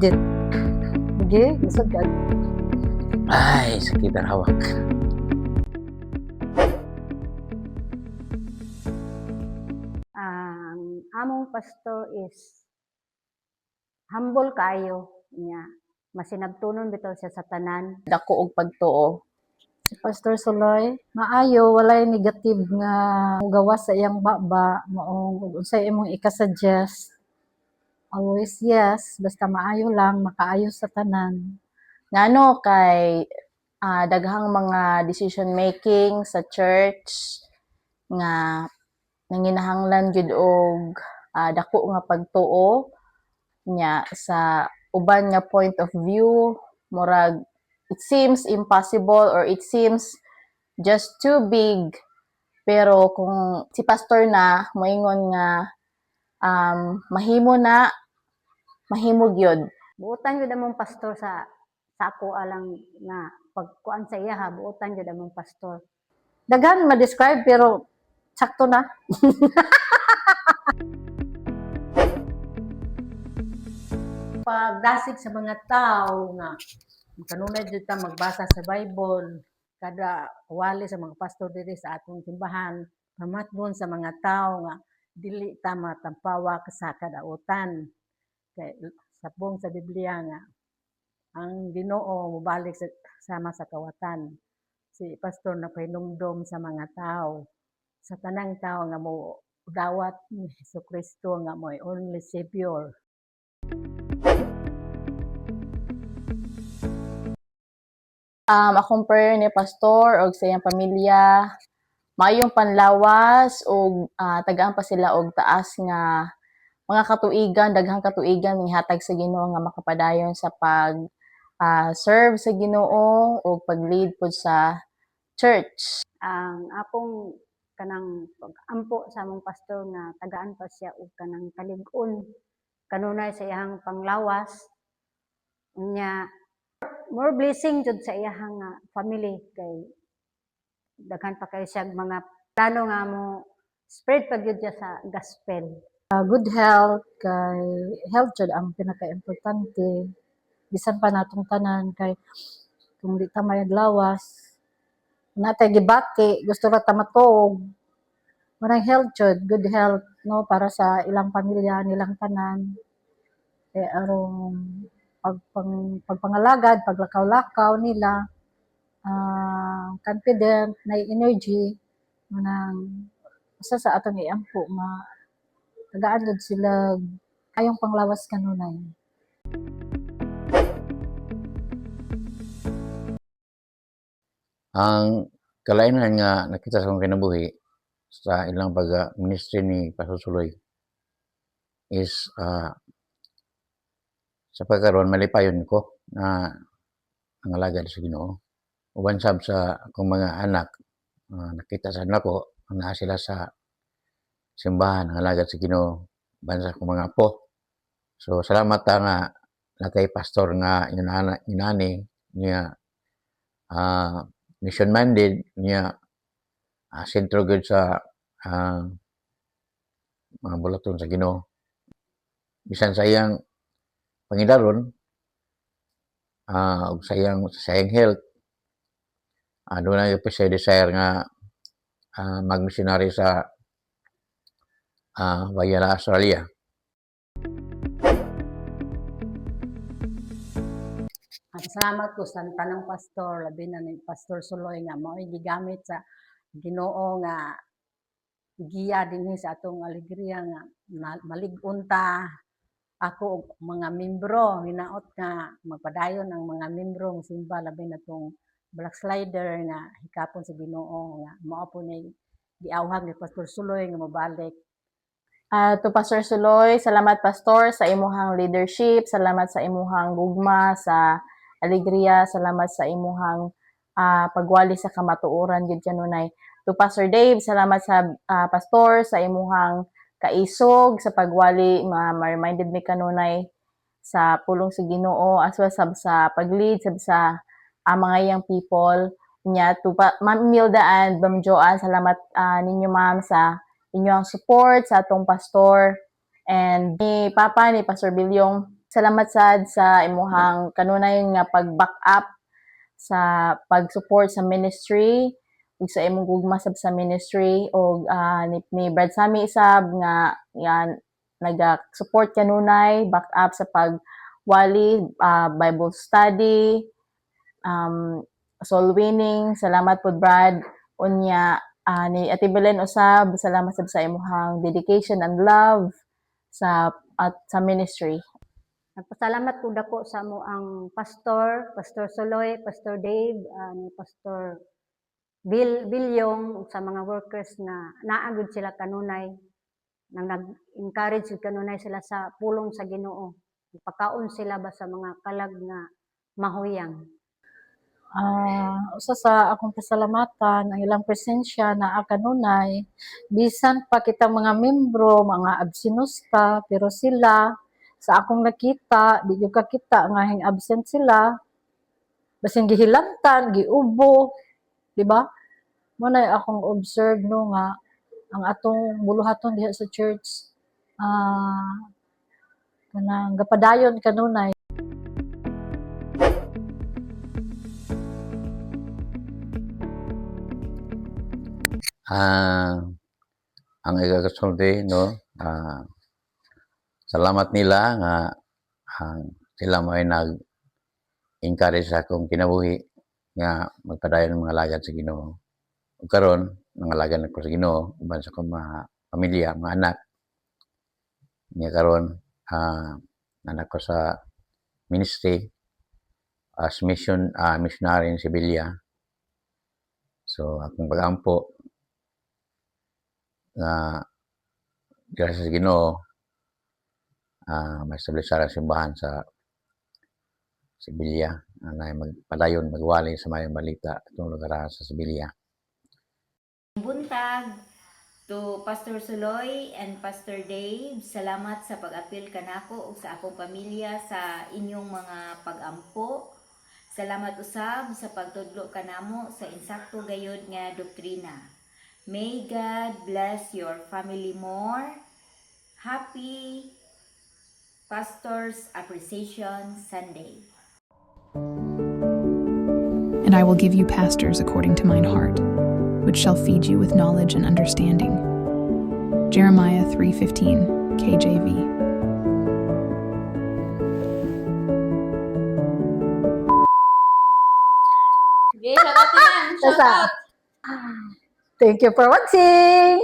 edit. Sige, isod ka. Ay, sakit ang hawak. Ang among pastor is humble kayo niya. Masinabtunon bitaw siya sa tanan. Dako og pagtuo. Si Pastor Suloy, maayo, walay negative nga gawas sa iyang baba, maong unsay imong ikasuggest. Always yes, basta maayo lang, makaayos sa tanan. Ngano kay daghang mga decision making sa church nga nanginahanglan gyud og dako nga pagtuo nya sa uban nga point of view, murag it seems impossible or it seems just too big, pero kung si pastor na moingon nga mahimo na, mahimo gyud. Buotan gyud among pastor sa ako alang nga pagkuan sa iya ha, buotan gyud among pastor. Daghan ma-describe pero sakto na. Pagdasig sa mga tao nga kanunay jud ta magbasa sa Bible, kada wali sa mga pastor diri sa atong simbahan, mamatgon sa mga tao nga dili ta matampawa sa kadautan. Kay sabong sa Biblia nga ang Ginoo mobalik sa sama sa kawatan. Si pastor na pahinumdom sa mga tao, sa tanang tao nga mo dawat ni Jesucristo nga mo'y only Savior. Akong prayer ni pastor og sa iyang pamilya, mayong panlawas og tagaan pa sila og taas nga mga katuigan, daghang katuigan nihatag sa Ginoo nga makapadayon sa pag serve sa Ginoo og pag-lead pud sa church. Ang akong kanang pag-ampo sa among pastor nga tagaan pa siya og kanang kalig-on kanunay sa iyang panglawas nya more blessing jud sa iyang family kay daghan pa kay siya mga plano nga mo spread pa gyud siya sa gospel. Good health, kay health jud ang pinaka-importante. Bisan pa natong tanan kay kung di ta mayaglawas, natay gibati, gusto ra ta matuog. Marang health jud, good health no para sa ilang pamilya, nilang tanan. Kay aron pagpangalagad, paglakaw-lakaw nila, confident, na energy, manang usa sa atong iampo nga tagaan jud sila ayong panglawas kanunay. Ang kalainan nga nakita sa akong kinabuhi sa ilang pag-ministry ni Pastor Suloy is sa pagkaroon malipayon ko na ang alagad sa Ginoo. Uban sab sa akong mga anak, nakita sa anak ko na sila sa simbahan ang alagad sa Ginoo, uban sa akong mga apo. So salamat ta nga natay pastor nga inani niya mission minded niya sentro gud sa mga bulaton sa Ginoo. Bisan sa iyang pangidaron ug sa iyang health, doon na pa siya desire nga mag-missionary sa bayan ng Australia. Salamat ko sa tanang pastor, labi na ni Pastor Suloy nga mao'y gigamit sa Ginoo nga giya dinhi sa atong alegria nga malig-on ta. Ako og mga membro hinaot nga magpadayon ang mga membro ng simba labi na tong backslider nga hikapon sa Ginoo nga mao po ni giawhag ni Pastor Suloy nga mobalik. To Pastor Suloy, salamat pastor sa imuhang leadership, salamat sa imuhang gugma sa alegria, salamat sa imuhang pagwali sa kamatuoran gyud kanunay. To Pastor Dave, salamat sa pastor sa imuhang kaisog sa pagwali, ma-reminded mi kanunay sa pulong sa Ginoo as well sa pag-lead sa mga young people nya. To Ma'am Milda and Ma'am Joanne, salamat ninyo ma'am sa inyong support sa atong pastor, and ni Papa ni Pastor Bilyong, Salamat sad sa imuhang kanunay nga pag-back up sa pag-support sa ministry ug sa imong gugma sab sa ministry ug ni Brad Sammy isab nga yan naga-support kanunay back up sa pagwali Bible study soul winning. Salamat po Brad. Unya ni Ate Belen usab salamat sab sa imuhang dedication and love sa ministry. Nagpasalamat po dako sa mo ang pastor, Pastor Soloy, Pastor Dave, ni Pastor Bilyong, ug sa mga workers nga naagud sila kanunay, nang nag-encourage kanunay sila sa pulong sa Ginoo. Ipakaon sila ba sa mga kalag nga mahuyang. Usa sa akong pasalamatan ang ilang presensya naa kanunay bisan pa kitang mga membro mga absinusta pero sila sa akong nakita di gyud kakita nga hing absent sila basin gihilantan giubo di ba mo na akong observe no nga ang atong buluhaton diha sa church kanang gapadayon kanunay. Ang ikakasulti, no, salamat nila nga sila mo ay nag-encourage sa akong kinabuhi nga magpadayon ng mga alagad sa Ginoo. Ug karon nangalagan ako sa Ginoo uban sa akong mga pamilya, mga anak. Nya karon anak ko sa ministry as missionary in Sibilya. So akong pagampo na gracias sa Ginoo may establisar ang simbahan sa Sibilya na magpadayon magwali sa mayang balita itong lugar sa Sibilya. Buntag to Pastor Suloy and Pastor Dave, salamat sa pag-apil kanako ug sa akong pamilya sa inyong mga pag-ampo. Salamat usab sa pagtudlo kanamo sa insakto gayud nga doktrina. May God bless your family more. Happy Pastor's Appreciation Sunday. And I will give you pastors according to mine heart, which shall feed you with knowledge and understanding. Jeremiah 3:15, KJV. Okay, shout out. Thank you for watching.